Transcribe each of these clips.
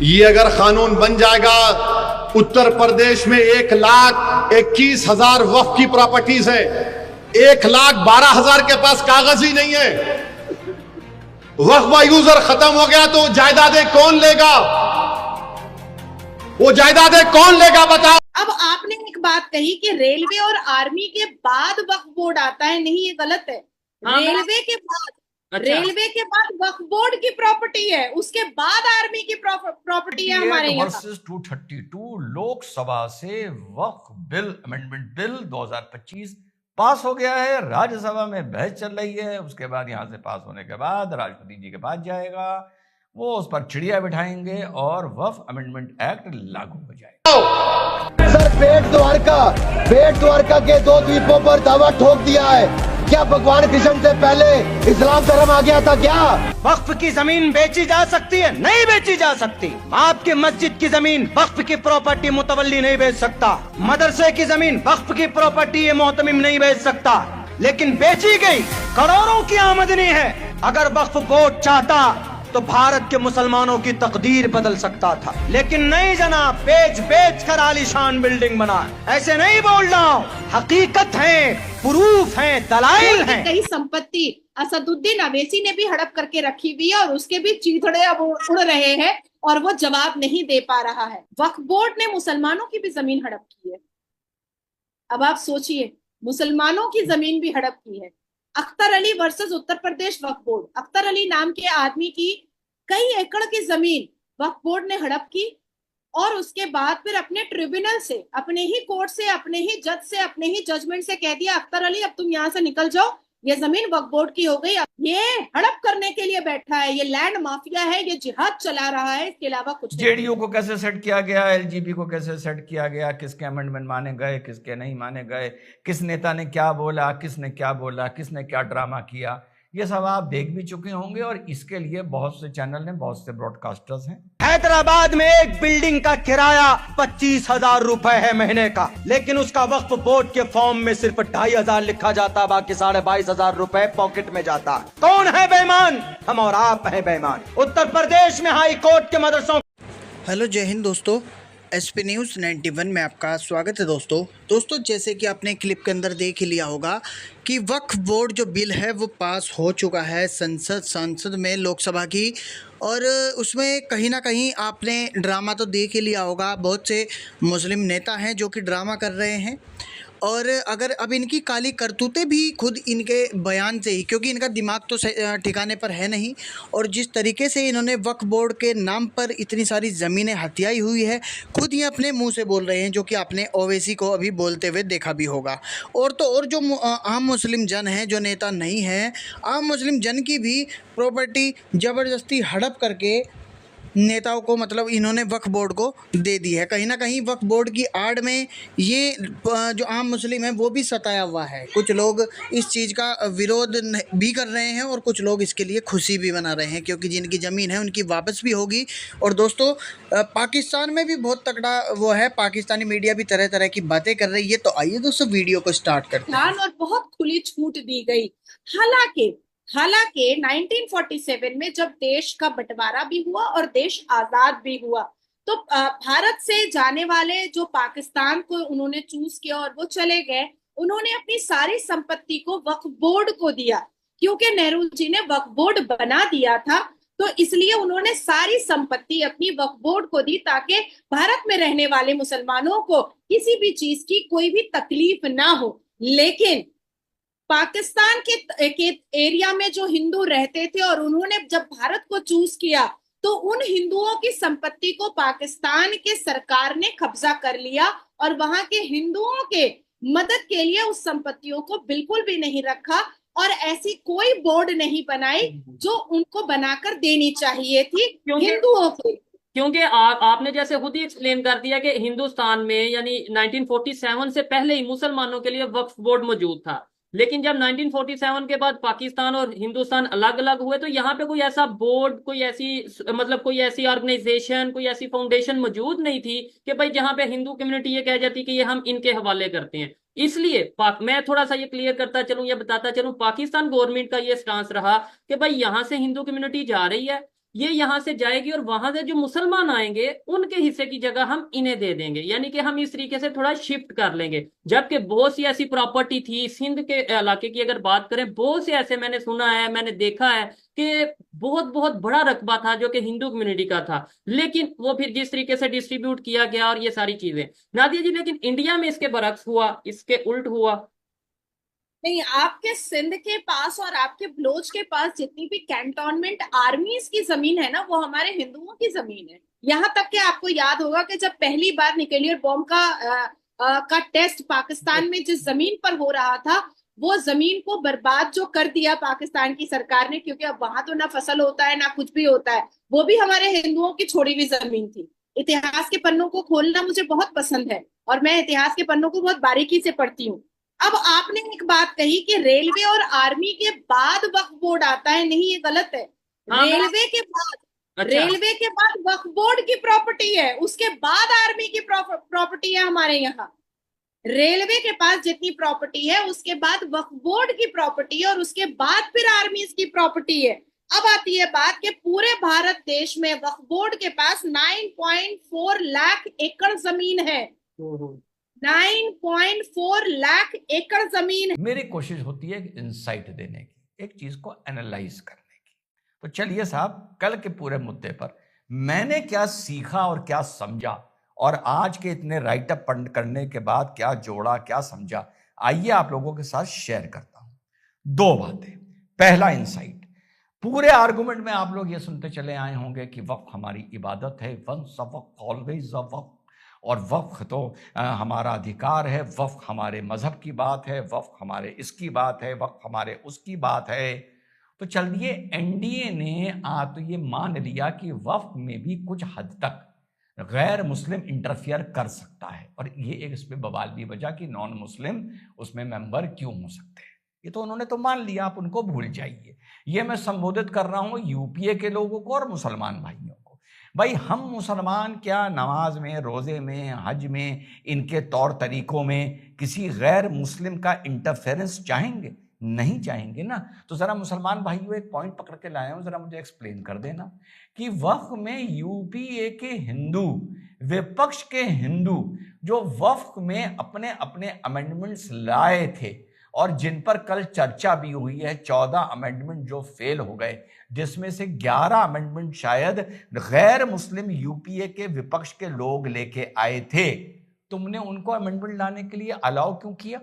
ये अगर कानून बन जाएगा, उत्तर प्रदेश में 1,21,000 वक्फ की प्रॉपर्टीज है, 1,12,000 के पास कागज ही नहीं है। वक्फ का यूजर खत्म हो गया तो जायदादें कौन लेगा? वो जायदादें कौन लेगा बताओ। अब आपने एक बात कही कि रेलवे और आर्मी के बाद वक्फ बोर्ड आता है, नहीं, ये गलत है। हाँ, रेलवे के बाद अच्छा। रेलवे के बाद वक्फ बोर्ड की प्रॉपर्टी है, उसके बाद आर्मी की प्रॉपर्टी है हमारे यहाँ। वर्सेस 232 लोकसभा से वक्फ बिल अमेंडमेंट बिल 2025 पास हो गया है। राज्यसभा में बहस चल रही है, उसके बाद यहाँ से पास होने के बाद राष्ट्रपति जी के पास जाएगा, वो उस पर चिड़िया बिठाएंगे और वक्फ अमेंडमेंट एक्ट लागू हो जाएगा। सर, बेट द्वारका के 2 द्वीपों पर दावा ठोक दिया है। क्या भगवान कृष्ण से पहले इस्लाम धर्म आ गया था क्या? वक्फ की जमीन बेची जा सकती है? नहीं बेची जा सकती। आपकी मस्जिद की जमीन वक्फ की प्रॉपर्टी मुतवल्ली नहीं बेच सकता। मदरसे की जमीन वक्फ की प्रॉपर्टी ये मोहतमिम नहीं बेच सकता। लेकिन बेची गई करोड़ों की आमदनी है। अगर वक्फ बोर्ड चाहता तो भारत के मुसलमानों की तकदीर बदल सकता था, लेकिन नहीं जनाब, बेच कर आलीशान बिल्डिंग बना। ऐसे नहीं बोल रहा हूँ, हकीकत है, प्रूफ है, दलाइल है। कई संपत्ति असदुद्दीन अवैसी ने भी हड़प करके रखी हुई है और उसके भी चीथड़े अब उड़ रहे हैं और वो जवाब नहीं दे पा रहा है। वक्फ बोर्ड ने मुसलमानों की भी जमीन हड़प की है। अब आप सोचिए, मुसलमानों की जमीन भी हड़प की है। अख्तर अली वर्सेस उत्तर प्रदेश वक्फ बोर्ड, अख्तर अली नाम के आदमी की कई एकड़ की जमीन वक्फ बोर्ड ने हड़प की और उसके बाद फिर अपने ट्रिब्यूनल से, अपने ही कोर्ट से, अपने ही जज से, अपने ही जजमेंट से कह दिया, अख्तर अली अब तुम यहाँ से निकल जाओ, ये जमीन वक्फ बोर्ड की हो गई। ये हड़प करने के लिए बैठा है, ये लैंड माफिया है, ये जिहाद चला रहा है, इसके अलावा कुछ नहीं। जेडीयू को कैसे सेट किया गया, एलजीबी को कैसे सेट किया गया, किसके अमेंडमेंट माने गए, किसके नहीं माने गए, किस नेता ने क्या बोला, किसने क्या बोला, किसने क्या ड्रामा किया, ये सब आप देख भी चुके होंगे। और इसके लिए बहुत से चैनल ने, बहुत से ब्रॉडकास्टर्स हैं। हैदराबाद में एक बिल्डिंग का किराया 25,000 रुपए है महीने का, लेकिन उसका वक्फ बोर्ड के फॉर्म में सिर्फ 2,500 लिखा जाता, बाकी 22,500 रुपए पॉकेट में जाता। कौन है बेईमान? हम और आप हैं बेईमान। उत्तर प्रदेश में हाई कोर्ट के मदरसों। हेलो, जय हिंद दोस्तों, एसपी न्यूज़ 91 में आपका स्वागत है। दोस्तों जैसे कि आपने क्लिप के अंदर देख ही लिया होगा कि वक्फ बोर्ड जो बिल है वो पास हो चुका है संसद में, लोकसभा की, और उसमें कहीं ना कहीं आपने ड्रामा तो देख ही लिया होगा। बहुत से मुस्लिम नेता हैं जो कि ड्रामा कर रहे हैं, और अगर अब इनकी काली करतूतें भी खुद इनके बयान से ही, क्योंकि इनका दिमाग तो ठिकाने पर है नहीं, और जिस तरीके से इन्होंने वक्फ बोर्ड के नाम पर इतनी सारी ज़मीनें हथियाई हुई है, खुद ये अपने मुंह से बोल रहे हैं, जो कि आपने ओवैसी को अभी बोलते हुए देखा भी होगा। और तो और जो आम मुस्लिम जन हैं, जो नेता नहीं हैं, आम मुस्लिम जन की भी प्रॉपर्टी ज़बरदस्ती हड़प करके नेताओं को, मतलब इन्होंने वक्फ बोर्ड को दे दी है। कहीं ना कहीं वक्फ बोर्ड की आड़ में ये जो आम मुस्लिम है वो भी सताया हुआ है। कुछ लोग इस चीज़ का विरोध भी कर रहे हैं और कुछ लोग इसके लिए खुशी भी मना रहे हैं, क्योंकि जिनकी ज़मीन है उनकी वापस भी होगी। और दोस्तों पाकिस्तान में भी बहुत तकड़ा वो है, पाकिस्तानी मीडिया भी तरह तरह की बातें कर रही है। तो आइए दोस्तों वीडियो को स्टार्ट करते हैं। और बहुत खुली छूट दी गई। हालांकि 1947 में जब देश का बंटवारा भी हुआ और देश आजाद भी हुआ, तो भारत से जाने वाले जो पाकिस्तान को उन्होंने चूज किया और वो चले गए, उन्होंने अपनी सारी संपत्ति को वक्फ बोर्ड को दिया, क्योंकि नेहरू जी ने वक्फ बोर्ड बना दिया था, तो इसलिए उन्होंने सारी संपत्ति अपनी वक्फ बोर्ड को दी, ताकि भारत में रहने वाले मुसलमानों को किसी भी चीज की कोई भी तकलीफ ना हो। लेकिन पाकिस्तान के एरिया में जो हिंदू रहते थे और उन्होंने जब भारत को चूज किया, तो उन हिंदुओं की संपत्ति को पाकिस्तान के सरकार ने कब्जा कर लिया और वहां के हिंदुओं के मदद के लिए उस संपत्तियों को बिल्कुल भी नहीं रखा, और ऐसी कोई बोर्ड नहीं बनाई जो उनको बनाकर देनी चाहिए थी हिंदुओं को। क्योंकि आपने जैसे खुद ही एक्सप्लेन कर दिया कि हिंदुस्तान में यानी 1947 से पहले ही मुसलमानों के लिए वक्फ बोर्ड मौजूद था, लेकिन जब 1947 के बाद पाकिस्तान और हिंदुस्तान अलग अलग हुए, तो यहाँ पे कोई ऐसा बोर्ड, कोई ऐसी ऑर्गेनाइजेशन, कोई ऐसी फाउंडेशन मौजूद नहीं थी कि भाई जहाँ पे हिंदू कम्युनिटी ये कह जाती कि ये हम इनके हवाले करते हैं। इसलिए मैं थोड़ा सा ये क्लियर करता चलूं, या बताता चलूं, पाकिस्तान गवर्नमेंट का ये स्टांस रहा कि भाई यहाँ से हिंदू कम्युनिटी जा रही है, ये यहाँ से जाएगी और वहां से जो मुसलमान आएंगे उनके हिस्से की जगह हम इन्हें दे देंगे, यानी कि हम इस तरीके से थोड़ा शिफ्ट कर लेंगे। जबकि बहुत सी ऐसी प्रॉपर्टी थी सिंध के इलाके की, अगर बात करें, बहुत से ऐसे मैंने सुना है, मैंने देखा है कि बहुत बहुत बड़ा रकबा था जो कि हिंदू कम्युनिटी का था, लेकिन वो फिर जिस तरीके से डिस्ट्रीब्यूट किया गया और ये सारी चीजें, नादिया जी, लेकिन इंडिया में इसके बरक्स हुआ, इसके उल्ट हुआ। नहीं, आपके सिंध के पास और आपके बलोच के पास जितनी भी कैंटोनमेंट आर्मीज की जमीन है ना, वो हमारे हिंदुओं की जमीन है। यहाँ तक कि आपको याद होगा कि जब पहली बार न्यूक्लियर बॉम्ब का टेस्ट पाकिस्तान में जिस जमीन पर हो रहा था, वो जमीन को बर्बाद जो कर दिया पाकिस्तान की सरकार ने, क्योंकि अब वहां तो ना फसल होता है ना कुछ भी होता है, वो भी हमारे हिंदुओं की छोड़ी हुई जमीन थी। इतिहास के पन्नों को खोलना मुझे बहुत पसंद है और मैं इतिहास के पन्नों को बहुत बारीकी से पढ़ती हूँ। अब आपने एक बात कही कि रेलवे और आर्मी के बाद वक्फ बोर्ड आता है, नहीं, ये गलत है। हाँ, रेलवे के बाद, अच्छा, रेलवे के बाद वक्फ बोर्ड की प्रॉपर्टी है, उसके बाद आर्मी की प्रॉपर्टी है हमारे यहाँ। रेलवे के पास जितनी प्रॉपर्टी है उसके बाद वक्फ बोर्ड की प्रॉपर्टी है और उसके बाद फिर आर्मी की प्रॉपर्टी है। अब आती है बात कि पूरे भारत देश में वक्फ बोर्ड के पास 9.4 लाख एकड़ जमीन है। 9.4 लाख एकड़ जमीन। मेरी कोशिश होती है इंसाइट देने की, एक चीज को एनालाइज करने की। तो चलिए साहब, कल के पूरे मुद्दे पर मैंने क्या सीखा और क्या समझा, और आज के इतने राइटअप करने के बाद क्या जोड़ा, क्या समझा, आइए आप लोगों के साथ शेयर करता हूं। दो बातें। पहला इंसाइट, पूरे आर्गुमेंट में आप लोग ये सुनते चले आए होंगे कि वक्फ हमारी इबादत है, once a Waqf always a वक्फ, और वक्फ तो हमारा अधिकार है, वक्फ हमारे मजहब की बात है, वक्फ हमारे इसकी बात है, वक्फ हमारे उसकी बात है। तो चलिए, एनडीए ने तो ये मान लिया कि वक्फ में भी कुछ हद तक गैर मुस्लिम इंटरफियर कर सकता है, और ये एक इस पे बवाल भी बजा कि नॉन मुस्लिम उसमें मेंबर क्यों हो सकते हैं। ये तो उन्होंने तो मान लिया, आप उनको भूल जाइए। ये मैं संबोधित कर रहा हूं यूपीए के लोगों को और मुसलमान भाइयों को। भाई, हम मुसलमान क्या नमाज में, रोजे में, हज में, इनके तौर तरीकों में किसी गैर मुस्लिम का इंटरफेरेंस चाहेंगे? नहीं चाहेंगे ना। तो जरा मुसलमान भाइयों, एक पॉइंट पकड़ के लाए हूं, जरा मुझे एक्सप्लेन कर देना कि वक्फ में यूपीए के हिंदू, विपक्ष के हिंदू जो वक्फ में अपने अपने अमेंडमेंट्स लाए थे और जिन पर कल चर्चा भी हुई है, 14 अमेंडमेंट जो फेल हो गए, जिसमें से 11 अमेंडमेंट शायद गैर मुस्लिम यूपीए के विपक्ष के लोग लेके आए थे, तुमने उनको अमेंडमेंट लाने के लिए अलाउ क्यों किया?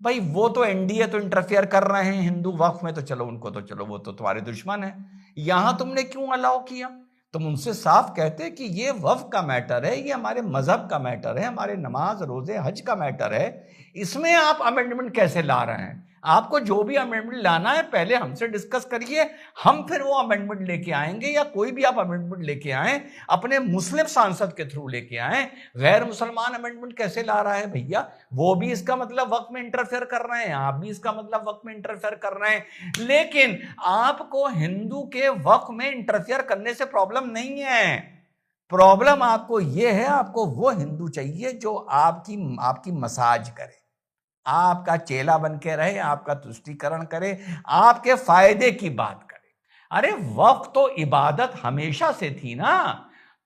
भाई, वो तो एनडीए तो इंटरफेयर कर रहे हैं हिंदू वक्फ में, तो चलो उनको तो चलो, वो तो तुम्हारे दुश्मन है। यहां तुमने क्यों अलाउ किया? तुम उनसे साफ कहते कि ये वक्फ का मैटर है, ये हमारे मजहब का मैटर है, हमारे नमाज, रोजे, हज का मैटर है, इसमें आप अमेंडमेंट कैसे ला रहे हैं? आपको जो भी अमेंडमेंट लाना है पहले हमसे डिस्कस करिए, हम फिर वो अमेंडमेंट लेके आएंगे, या कोई भी आप अमेंडमेंट लेके आए, अपने मुस्लिम सांसद के थ्रू लेके आए। गैर मुसलमान अमेंडमेंट कैसे ला रहा है भैया? वो भी इसका मतलब वक्त में इंटरफेयर कर रहे हैं, आप भी इसका मतलब वक्त में इंटरफेयर कर रहे हैं। लेकिन आपको हिंदू के वक्त में इंटरफेयर करने से प्रॉब्लम नहीं है। प्रॉब्लम आपको यह है, आपको वो हिंदू चाहिए जो आपकी मसाज करे, आपका चेला बन के रहे, आपका तुष्टीकरण करे, आपके फायदे की बात करे। अरे, वक्फ तो इबादत हमेशा से थी ना।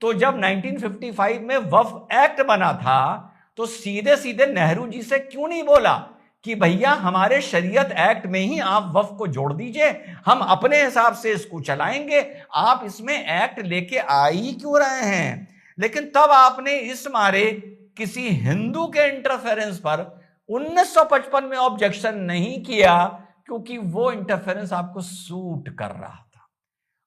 तो जब 1955 में वक्फ एक्ट बना था, तो सीधे सीधे नेहरू जी से क्यों नहीं बोला कि भैया हमारे शरीयत एक्ट में ही आप वक्फ को जोड़ दीजिए, हम अपने हिसाब से इसको चलाएंगे, आप इसमें एक्ट लेके आ ही क्यों रहे हैं? लेकिन तब आपने इस मारे किसी हिंदू के इंटरफेरेंस पर 1955 में ऑब्जेक्शन नहीं किया, क्योंकि वो इंटरफेरेंस आपको सूट कर रहा था।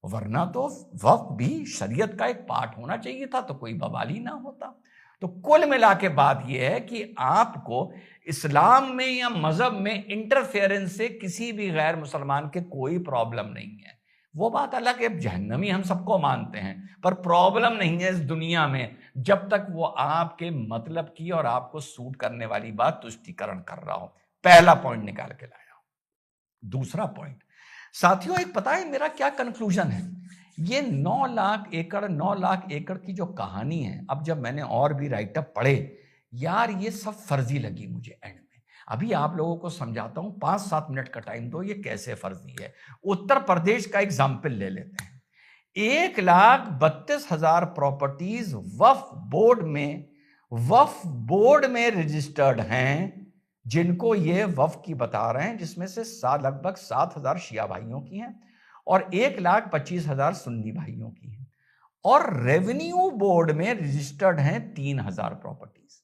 वरना तो वक्फ भी शरीयत का एक पार्ट होना चाहिए था, तो कोई बवाल ही ना होता। तो कुल मिला के बात यह है कि आपको इस्लाम में या मजहब में इंटरफेरेंस से किसी भी गैर मुसलमान के कोई प्रॉब्लम नहीं है। वो बात अलग है, जहन्नमी हम सबको मानते हैं, पर प्रॉब्लम नहीं है इस दुनिया में जब तक वो आपके मतलब की और आपको सूट करने वाली बात तुष्टीकरण कर रहा हो। पहला पॉइंट निकाल के लाया हूं। दूसरा पॉइंट, साथियों, एक पता है मेरा क्या कंक्लूजन है? ये 9 लाख एकड़ की जो कहानी है, अब जब मैंने और भी राइटअप पढ़े, यार ये सब फर्जी लगी मुझे एंड में। अभी आप लोगों को समझाता हूं, 5-7 मिनट का टाइम दो, ये कैसे फर्जी है। उत्तर प्रदेश का एग्जाम्पल ले लेते हैं। 1,32,000 प्रॉपर्टीज वक्फ बोर्ड में रजिस्टर्ड हैं, जिनको ये वक्फ की बता रहे हैं, जिसमें से लगभग 7,000 शिया भाइयों की हैं और 1,25,000 सुन्नी भाइयों की हैं। और रेवेन्यू बोर्ड में रजिस्टर्ड हैं 3,000 प्रॉपर्टीज।